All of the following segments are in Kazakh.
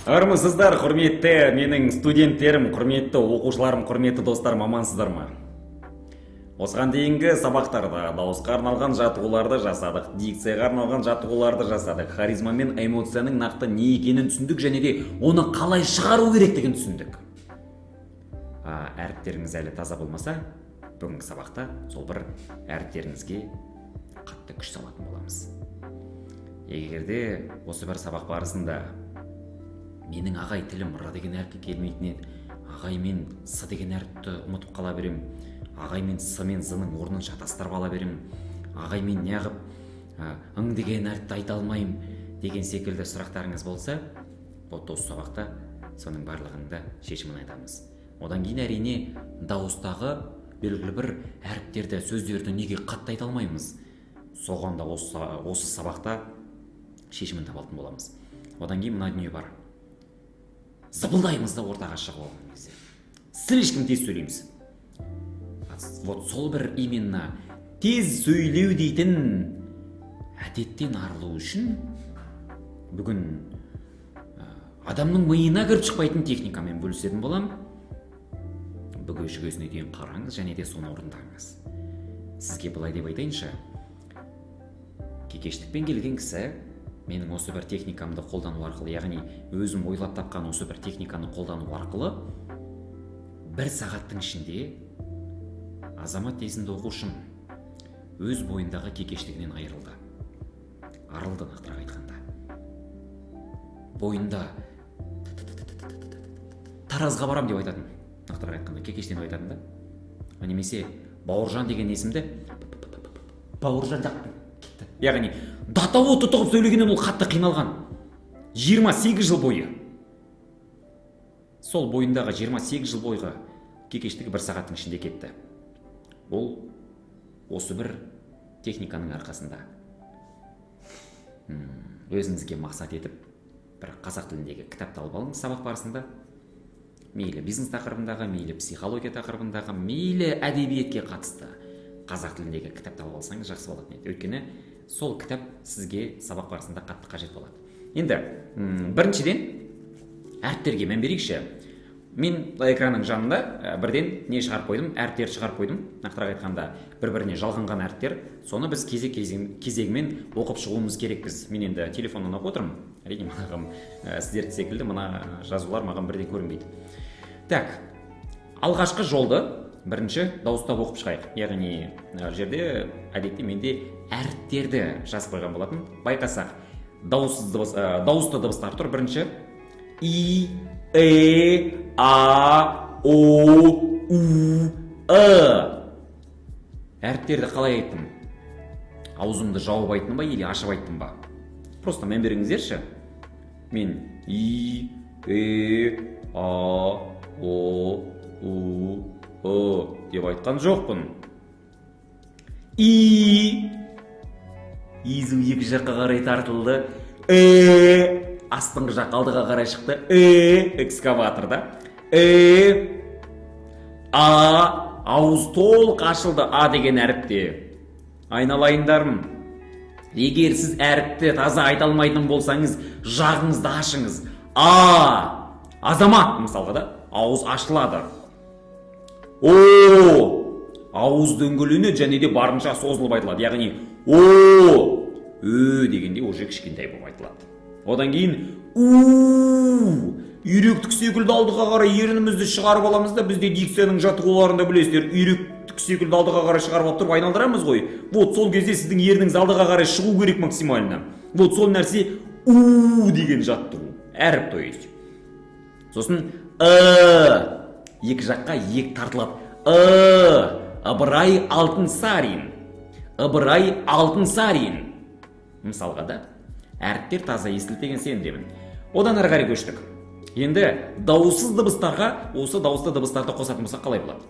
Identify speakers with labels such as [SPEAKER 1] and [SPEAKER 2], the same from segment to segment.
[SPEAKER 1] Армысыздар, құрметті менің студенттерім, құрметті оқушыларым, құрметті достарым, амансыздар ма? Осыған дейінгі сабақтарда дауысқа арналған жаттығуларды жасадық, дикцияға арналған жаттығуларды жасадық, харизма мен эмоцияның нақты не екенін түсіндік және де оны қалай шығару керектігін түсіндік. Әріптеріңіз әлі таза болмаса, бүгінгі сабақта сол бір әріптеріңізге қатты күш салатын боламыз. Егерде осы бір сабақ барысында менің ағай тілім р деген әріпке келмейтін еді, ағай мен с деген әріпті ұмытып қала берем, ағай мен с мен з-ның орнын шатастырып ала берем, ағай мен неғып ың деген әріпті айта алмайым деген секілді сұрақтарыңыз болса, осы сабақта соның барлығында шешімін айтамыз. Одан кейін әрине дауыстағы белгілі бір әріптерді, сөздерді неге қатты айта алмаймыз, соған да осы сабақта шешімін табатын боламыз. Одан кейін мына дүние бар. Сыпылдаймыз да ортаға шығып алған кезде. Слишком тез сөйлейміз. Вот сол бір именно тез сөйлеу дейтін әдеттен арылу үшін бүгін адамның миына кіріп шықпайтын техникамен бөлісетін болам. Бүге жүгесіне дейін қараңыз және де соны орындаңыз. Сізге былай деп айтайыншы, кекештікпен келген кісі менің осы бір техникамды қолдану арқылы, яғни өзім ойлап тапқан осы бір техниканы қолдану арқылы бір сағаттың ішінде азамат есімді оқушым өз бойындағы кекештігінен айырылды. Арылды, нақтырақ айтқанда. Бойында Таразға барам деп айтатын, нақтырақ айтқанда, кекештен айтатын да. Немесе Бауыржан деген есімді Бауыржан жақтың. Яғни датауы тұтығып сөйлегеннен ол қатты қиналған. 28 жыл бойы. Сол бойындағы 28 жыл бойғы кекештігі бір сағаттың ішінде кетті. Ол осы бір техниканың арқасында. Өзіңізге мақсат етіп, бір қазақ тіліндегі кітапты алып алыңыз сабақ барысында. Мейлі бизнес тақырыбындағы, мейлі психология тақырыбындағы, мейлі әдебиетке қатысты қазақ тіліндегі кітапты алып алсаңыз жақсы болатын еді. Өйткені сол кітап сізге сабақ барысында қатты қажет болады. Енді біріншіден әріптерге мән берейікші. Мен экранның жанында бірден не шығарып қойдым, әріптерді шығарып қойдым. Нақтырақ айтқанда, бір-біріне жалғанған әріптер. Соны біз кезегімен оқып шығуымыз керекпіз. Мен енді телефоннан оқып отырмын. Әрине маған сіздерді секілді мына жазулар маған бірден көрінбейді. Так, алғашқы жолды бірінші дауыстап оқып шығайық. Яғни жерде әдетте менде әріптерді жазып қойған болатын. Байқасақ, дауысты дыбыстар тұр. Бірінші и, а, о, у, әріптерді қалай айттым? Аузымды жауып айттым ба, или ашып айттым ба? Просто мән беріңіздерші. Мен и, а, о, у, деп айтқан жоқпын. Изу екі жаққа қарай тартылды. Астыңғы жақ алдыға қарай шықты. Экскаваторда. Ауыз толық ашылды. А деген әріпте. Айналайындарым, егер сіз әріпті таза айта алмайтын болсаңыз, жағыңызды ашыңыз. Азамат, мысалға да, ауыз ашылады. Ауыз дөңгеленеді және де барынша созылып айтылады. Яғни дегенде уже кішкентай болып айтылады. Одан кейін үйректік секілді алдыға қарай ерінімізді шығарып аламыз да, бізде дикцияның жаттығуларында білесіздер, үйректік секілді алдыға қарай шығарып алып тұрып айналдырамыз ғой. Вот сол кезде сіздің ерініңіз алдыға қарай шығу керек максимально. Вот сол нәрсе деген жаттығу. Әріп, то есть. Сосын екі жаққа екі тартылады. Ыбырай Алтынсарин. Ыбырай Алтынсарин. Мысалға да, әріптер таза естілтеген сендемін. Одан ары қарай көштік. Енді дауыссыз дыбыстарға осы дауысты дыбыстарды қосатын болсақ қалай болады?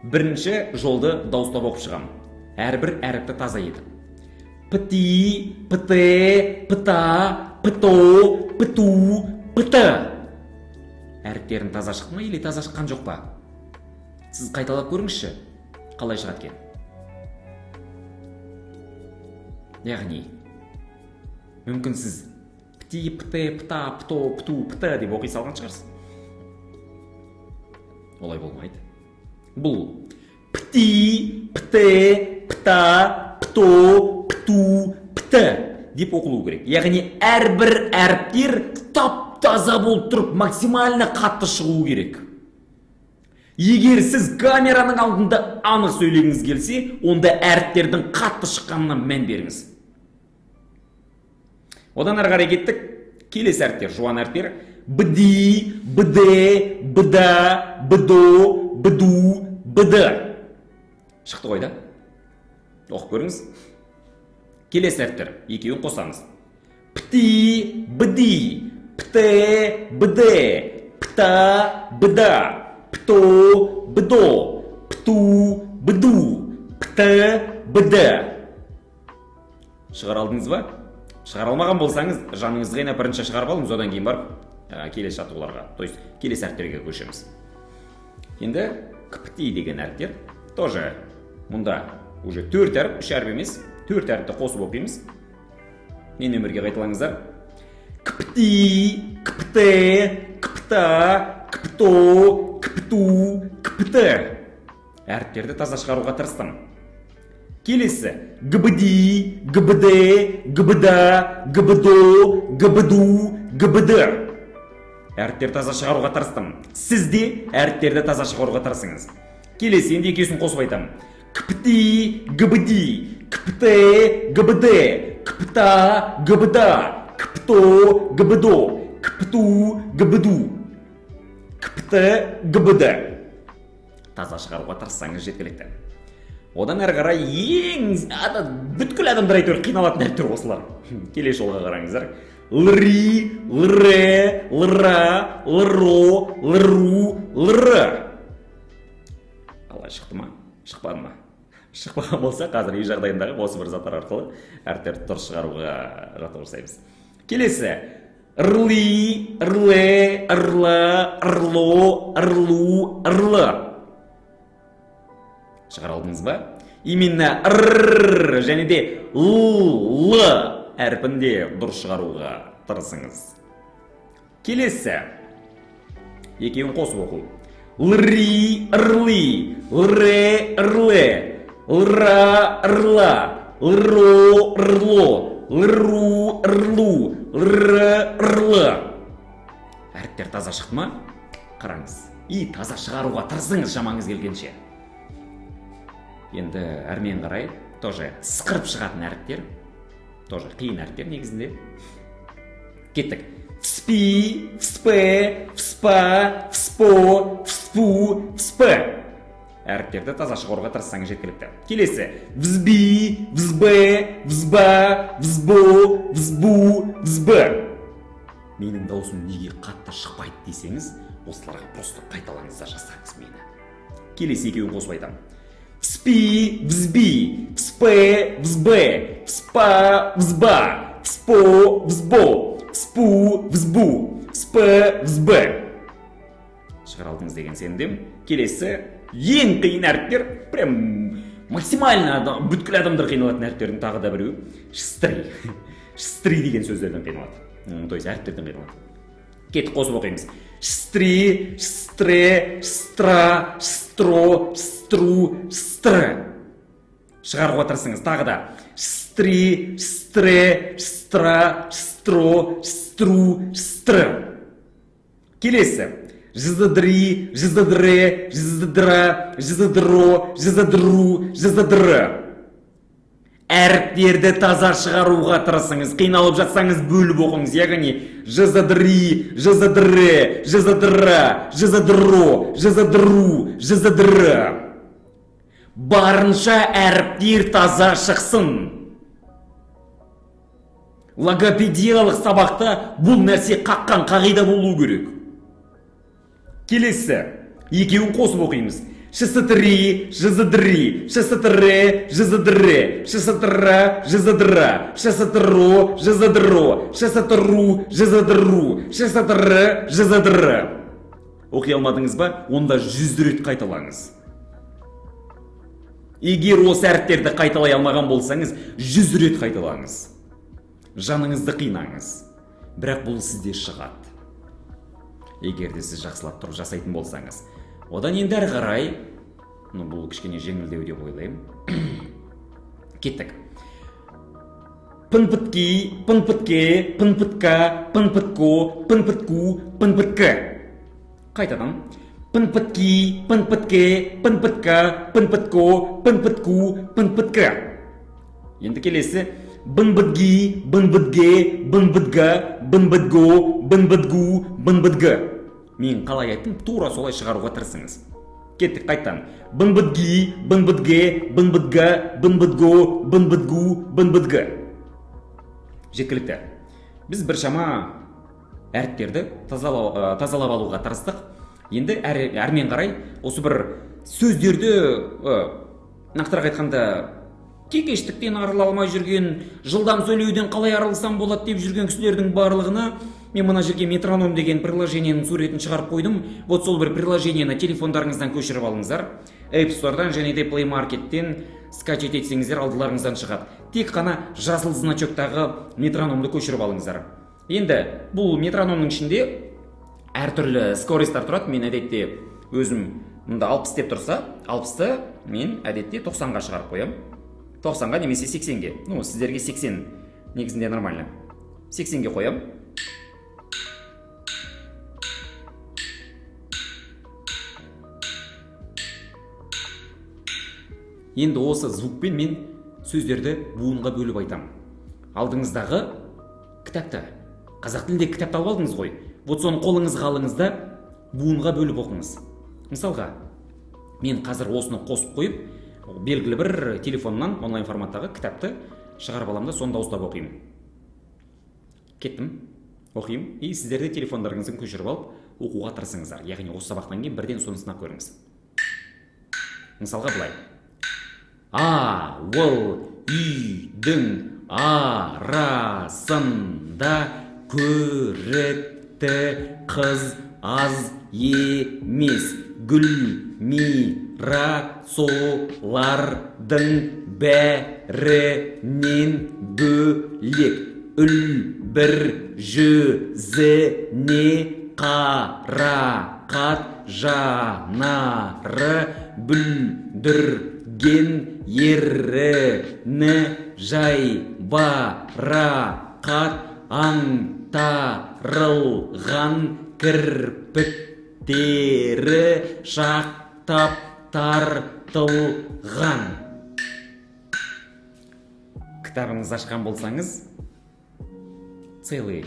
[SPEAKER 1] Бірінші жолды дауыстап оқып шығамын. Әрбір әріпті таза етіп. Пыти, пыте, пыта, пыто, пыту, пыты. Әріптерін таза шықты ма, или таза шыққан жоқ па? Сіз қайталап көріңізші, қалай шығады екен? Яғни, мүмкін сіз пти, пте, пта, пто, пту, пты деп оқи салған шығарсыз. Олай болмайды. Бұл пти, пте, пта, пто, пту, пты деп оқылу керек. Яғни әрбір әріптер тап-таза болып тұрып, максимально қатты шығу керек. Егер сіз камераның алдында анық сөйлегіңіз келсе, онда әріптердің қатты шыққанына мән беріңіз. Одан ары қарай кеттік. Келесі әріптер, жуан әріптер. Бди, бде, бда, бдо, бду, бды. Шықты ғой да? Оқып көріңіз. Келесі әріптер, екеуін қосамыз. Пти, бди, пте, бде, пта, бда. Пто, бдо, пту, бду, пты, бды. Шығар алдыңыз ба? Шығар алмаған болсаңыз, жаныңызға ғана бірінші шығарып алыңыз, одан кейін барып келесі жаттығуларға, то есть келесі әріптерге көшеміз. Енді кпти деген әріптер, тоже мұнда уже 4 әріп, 3 әріп емес, 4 әріпті қосып оқимыз. Мен өмірге қайталаңыздар. Кпти, кпте, кпта, кпто, кпту, кпты. Әріптерді таза шығаруға тырыстым. Келесі. Гбди, гбде, гбда, гбдо, гбду, гбды. Әріптер таза шығаруға тырыстым. Сіз де әріптерді таза шығаруға тырысыңыз. Келесі, енді екеуісін қосып айтамын. Кпти, гбди, кпте, гбде, кпта, гбда, кпто, гбдо, кпту, гбду, кпты, гбды. Таза шығаруға тырыссаңыз жеткілікті. Одан әрі қарай бүткіл адамдар әйтеуір қиналатын әріптер осылар. Келесі жолға қараңыздар. Лри, лре, лра, лро, лру, лры. Алла шықты ма? Шықпады ма? Шықпаған болса, қазір үй жағдайындағы осы бір заттар арқылы әріптерді дұрыс шығаруға жаттығу жасаймыз. Келесі. Ырли, ырле, ырла, ырло, ырлу, ырлы. Шығар алдыңыз ба? Именно р және де л әрпінде дұрыс шығаруға тырысыңыз. Келесі. Екеуін қосып оқу. Лри, ырли, лре, ырле, лра, ырла, лро, ырло, лру, ырлу, лры, ырлы. Әріптер таза шықты ма? Қараңыз. И таза шығаруға тырысыңыз шамаңыз келгенше. Енді әрмен қарай, тоже сықырып шығатын әріптер, тоже қиын әріптер негізінде. Кеттік. Вспи, вспе, вспа, вспо, вспу, вспы. Әріптерді таза шығаруға тырыссаңыз жеткілікті. Келесі. Взби, взбе, взба, взбо, взбу, взбы. Менің даусым неге қатты шықпайды десеңіз, осыларға просто қайталаңызда жасаңыз мені. Келесі екеуін қосып айтамын. Вспи, взби, вспе, взбе, вспа, взба, вспо, взбо, вспу, взбу, вспы, взбы. Шығар алдыңыз деген сенімдемін. Келесі ең қиын әріптер, прям максимально бүткіл адамдар қиналатын әріптердің тағы да біреуі шстри. Шстри деген сөздерден қиналады. То есть әріптерден қиналады. Кетіп қосып оқимыз. Шстри, шстре, шстра, шстро, шстру, шстры. Шығаруға тырысыңыз тағы да. Шстри, шстре, шстра, шстро, шстру, шстры. Келесі. Жизадри, жизадре, жизадра, жизадро, жизадру, жизадры. Әріптерді таза шығаруға тырысыңыз. Қиналып жатсаңыз бөліп оқыңыз. Яғни жизадри, жизадре, жизадра, жизадро, жизадру, жизадры. Барынша әріптер таза шықсын. Логопедиялық сабақта бұл нәрсе қаққан қағида болу керек. Келесі, екеуін қосып оқимыз. Шыстри, жизадри, шыстре, жизадре, шыстра, жизадра, шыстро, жизадро, шыстру, жизадру, шыстры, жизадры. Оқи алмадыңыз ба? Онда 100 рет қайталаңыз. Егер осы әріптерді қайталай алмаған болсаңыз, 100 рет қайталаңыз. Жаныңызды қинаңыз. бірақ бұл сізде шығады. Егерде сіз жақсылап тұрып жасайтын болсаңыз. Одан енді әрі қарай, бұл кішкене жеңілдеу деп ойлаймын. Кеттік. Пын-пытки, пын-пытке, пын-пытка, пын-пытко, пын-пытку, пын-пыткі. Қайтадан. Пын-пытки, пын-пытке, пын-пытка, пын-пытко, пын-пытку, пын-пыткі. Енді келесі. Бын-бытги, бын-бытге, бын-бытга, бын-бытго, бын-бытгу, бын-бытгі. Мен қалай айттым, тура солай шығаруға тырысыңыз. Кеттік, қайтадан. Бын-бытги, бын-бытге, бын-бытга, бын-бытго, бын-бытгу, бын-бытгі. Жеткілікті. Біз біршама әріптерді тазалап алуға тырыстық. Енді әрмен қарай осы бір сөздерді нақтырақ айтқанда кекештіктен арыла алмай жүрген, жылдам сөйлеуден қалай арылсам болады деп жүрген кісілердің барлығына мен мына жерге метроном деген приложениенің суретін шығарып қойдым. Вот сол бір приложениені телефондарыңыздан көшіріп алыңыздар. App Store'дан және де Play Market'тен скачать етсеңіздер алдыларыңыздан шығады. Тек қана жасыл значоктағы метрономды көшіріп алыңыздар. Енді бұл метрономның ішінде әртүрлі скоростар тұрады. Мен әдетте өзім мұнда 60 деп тұрса, 60-ты мен әдетте 90-ға шығарып қоям. 90-ға немесе 80-ге. Сіздерге 80 негізінде нормально. 80-ге қоям. Енді осы звукпен мен сөздерді буынға бөліп айтам. Алдыңыздағы кітапты, қазақ тілінде кітапты алып алдыңыз ғой. Вот соны қолыңызға алыңыз да буынға бөліп оқыңыз. Мысалға, мен қазір осыны қосып қойып, белгілі бір телефоннан онлайн форматтағы кітапты шығарып аламын да соны дауыстап оқимын. Кеттім, оқимын. И сіздерде телефондарыңыздың көшіріп алып, оқуға тырысыңыздар. Яғни осы сабақтан кейін бірден соны сынап көріңіз. Мысалға былай. Ауыл үйдің арасында көрікті қыз аз емес. Гүлмира солардың бәрінен бөлек. Үлбір жүзіне қарақат жанары бүлдірген еріні жайбарақат аңтарылған кірпіктері шақтап тартылған. Кітабыңыз ашқан болсаңыз, целый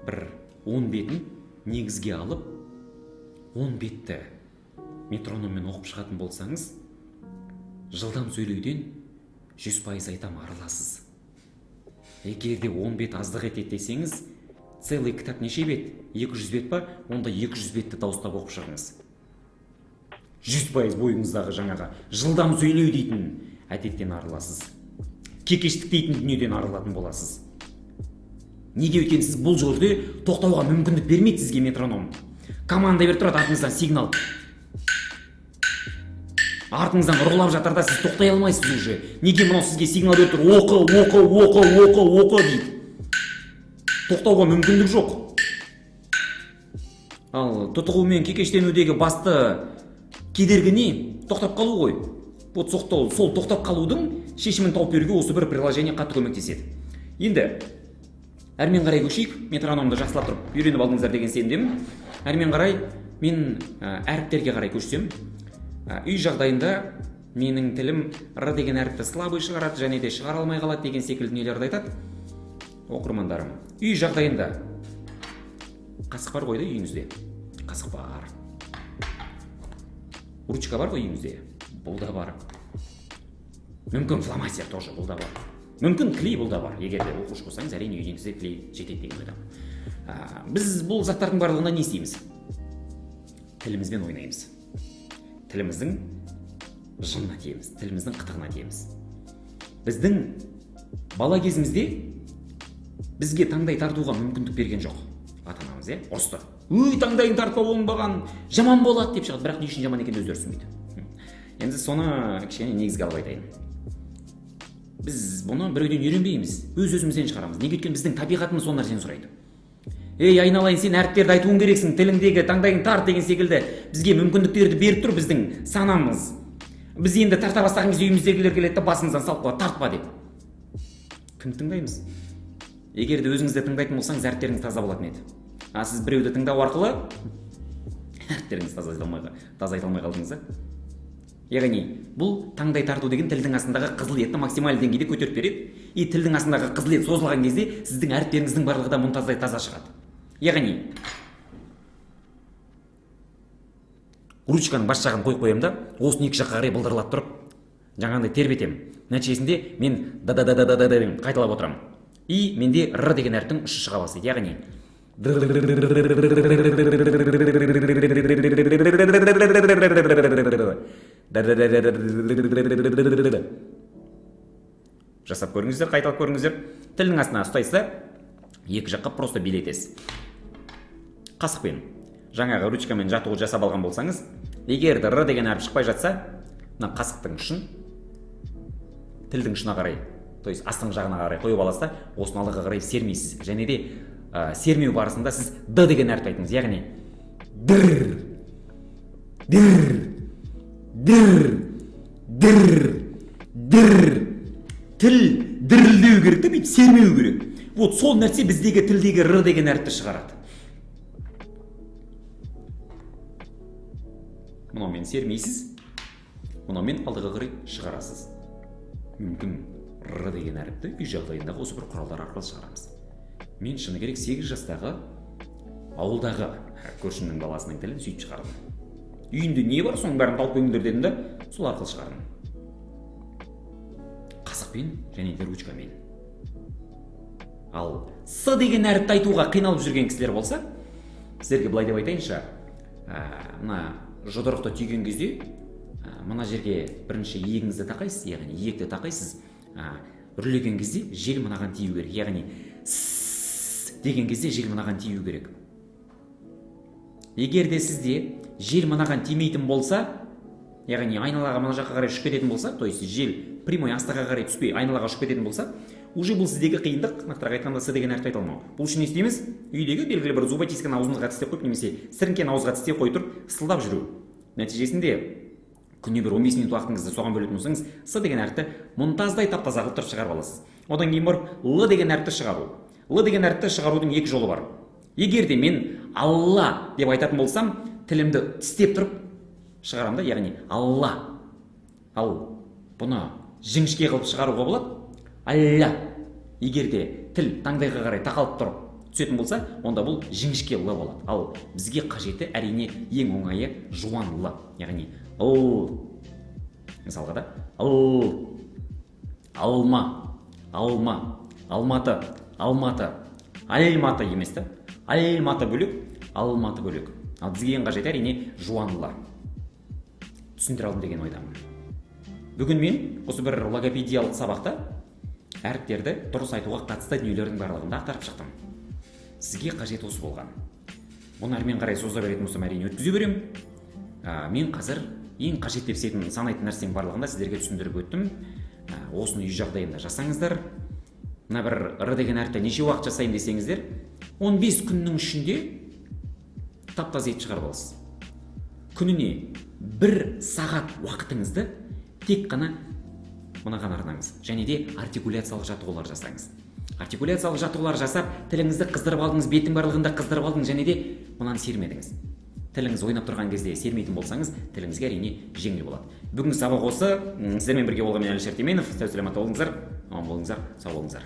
[SPEAKER 1] бір 10 бетін негізге алып, 10 бетті метрономмен оқып шығатын болсаңыз, жылдам сөйлеуден 100% айтам арыласыз. Егерде 10 бет аздық етеді десеңіз, целый кітап неше бет? 200 бет па? Онда 200 бетті дауыстап оқып шығыңыз. 100% бойыңыздағы жаңағы жылдам сөйлеу дейтін әдеттен арыласыз. Кекештік дейтін дүниеден арылатын боласыз. Неге өйткені сіз бұл жерде тоқтауға мүмкіндік бермейді сізге метроном. Команда беріп тұрады артыңыздан сигнал. Артыңыздан ұрғылап жатарда сіз тоқтай алмайсыз уже. Неге мынау сізге сигнал беріп тұр? Оқы дейді. Тоқтауға мүмкіндік жоқ. Ал тұтығу мен кекештенудегі басты кедергі не? Тоқтап қалу ғой. Вот сол тоқтап қалудың шешімін тауып беруге осы бір приложение қатты көмектеседі. Енді әрмен қарай көшейік. Метрономды жақсылап тұрып үйреніп алдыңыздар деген сенімдемін. Әрмен қарай мен әріптерге қарай көшсем, үй жағдайында менің тілім р деген әріпті слабый шығарады және де шығара алмай қалады деген секілді нелерді айтады оқырмандарым. Үй жағдайында қасық бар ғой да үйіңізде? Қасық бар. Ручка бар ғой үйіңізде? Бұл да бар. Мүмкін фломастер тоже бұл да бар. Мүмкін клей бұл да бар. Егер де оқушы болсаңыз, әрине үйіңізде клей жетеді деген ойдам. Біз бұл заттардың барлығында не істейміз? Тілімізбен ойнаймыз. Тіліміздің жынына тиеміз, тіліміздің қытығына тиеміз. Біздің бала кезімізде бізге таңдай тартуға мүмкіндік берген жоқ. Ата-анамыз, ұрысты. Өй, таңдайың тартпа оңбаған, жаман болады деп шығады, бірақ не үшін жаман екенін өздері түсінбейді. Енді соны кішкене негізге алып айтайын. біз бұны біреуден үйренбейміз, өз өзімізден шығарамыз. Неге өйткені біздің табиғатымыз сол нәрсені сұрайды. Ей, айналайын, сен әріптерді айтуың керексің, тіліңдегі таңдайың тарт деген секілді бізге мүмкіндіктерді беріп тұр біздің санамыз. Біз енді тарта бастаған кезде үйіміздегілер келеді, басымыздан салып қояды, тартпа деп. Кімді тыңдаймыз? Егер де өзіңізді тыңдайтын болсаңыз, әріптеріңіз таза болатын еді. А сіз біреуді тыңдау арқылы әріптеріңіз таза айта алмай қалдыңыз. Яғни бұл таңдай тарту деген тілдің астындағы қызыл етті максималды деңгейде көтеріп береді. И тілдің астындағы қызыл ет созылған кезде сіздің әріптеріңіздің барлығы да мұнтаздай таза шығады. Яғни ручканың бас жағын қойып қоямын да, осыны екі жаққа қарай былдырлап тұрып, жаңағындай тербетемін. Нәтижесінде мен да-да-да-да-да-да қайталап отырамын. И менде р деген әріптің ұшы шыға бастайды. Яғни жасап көріңіздер, қайталап көріңіздер. Тілдің астына ұстайсыз, екі жаққа просто билетесіз. Қасықпен жаңағы ручкамен жаттығу жасап алған болсаңыз, егер р деген әріп шықпай жатса, мына қасықтың ұшын тілдің ұшына қарай, то есть астың жағына қарай қойып аласыз да, осыны алдыға қарай сермейсіз. Және де сермеу барысында сіз д деген әріпті айтыңыз. Яғни дыр, дыр, дыр, дыр, дыр. Тіл дірілдеу керек те, бүйтіп сермеу керек. Вот сол нәрсе біздегі тілдегі р деген әріпті шығарады. Мұнаумен сермейсіз, мұнаумен алдыға қарай шығарасыз. Мүмкін р деген әріпті үй жағдайындағы осы бір құралдар арқылы шығарамыз. Мен шыны керек 8 жастағы ауылдағы көршімнің баласының тілін сөйтіп шығардым. Үйінде не бар, соның бәрін тауып келіңдер дедім да, сол арқылы шығардым. Қасықпен және де ручкамен. Ал с деген әріпті айтуға қиналып жүрген кісілер болса, сіздерге былай деп айтайыншы, мына жұдырықты түйген кезде, мына жерге бірінші иегіңізді тақайсыз, яғни иекті тақайсыз, үрлеген кезде жел мынаған тию керек, яғни деген кезде жел мынаған тию керек. Егер де сізде жел мынаған тимейтін болса, яғни айналаға мына жаққа қарай ұшып кететін болса, то есть жел прямой астыға қарай түспей айналаға ұшып кететін болса, уже бұл сіздегі қиындық, нақтырақ айтқанда с деген әріпті айта алмау. Бұл үшін не істейміз? Үйдегі белгілі бір зубочистканы аузыңызға тістеп қойып, немесе сіріңкені ауызға тістеп қойып тұрып, сылдап жүру. Нәтижесінде күніне бір 15 минут уақытыңызды соған бөлетін болсаңыз, с деген әріпті мұнтаздай тап-таза қылып тұрып шығарып аласыз. Одан кейін барып л деген әріпті шығару. Л деген әріпті шығарудың екі жолы бар. Егер де мен алла деп айтатын болсам, тілімді тістеп тұрып шығарамын да, яғни алла. Ал бұны жіңішке қылып шығаруға болады. Алла. Егер де тіл таңдайға қарай тақалып тұрып түсетін болса, онда бұл жіңішке л болады. Ал бізге қажеті әрине ең оңайы жуан л, яғни л. Мысалға да л, алма, алма, алматы, алматы, алматы емес та, алматы бөлек, алматы бөлек. Ал бізге ең қажеті әрине жуан л. Түсіндіре алдым деген ойдамын. Бүгін мен осы бір логопедиялық сабақта әріптерді дұрыс айтуға қатысты дүниелердің барлығын ақтарып шықтым. Сізге қажет осы болған. Бұны әрмен қарай соза беретін болсам әрине өткізе беремін. Мен қазір ең қажет деп санайтын нәрсенің барлығында сіздерге түсіндіріп өттім. Осыны үй жағдайында жасаңыздар. Мына бір р деген әріпті неше уақыт жасайын десеңіздер, 15 күннің ішінде тап-таза етіп шығарып аласыз. Күніне 1 сағат уақытыңызды тек қана мынаған арнаңыз. Және де артикуляциялық жаттығулар жасаңыз. Артикуляциялық жаттығулар жасап, тіліңізді қыздырып алдыңыз, беттің барлығында қыздырып алдыңыз, және де мынаны сермедіңіз. Тіліңіз ойнап тұрған кезде сермейтін болсаңыз, тіліңізге әрине жеңіл болады. Бүгінгі сабақ осы. Сіздермен бірге болған мен Әлішер Теменов. Сау саламат болыңыздар, аман болыңыздар, сау болыңыздар.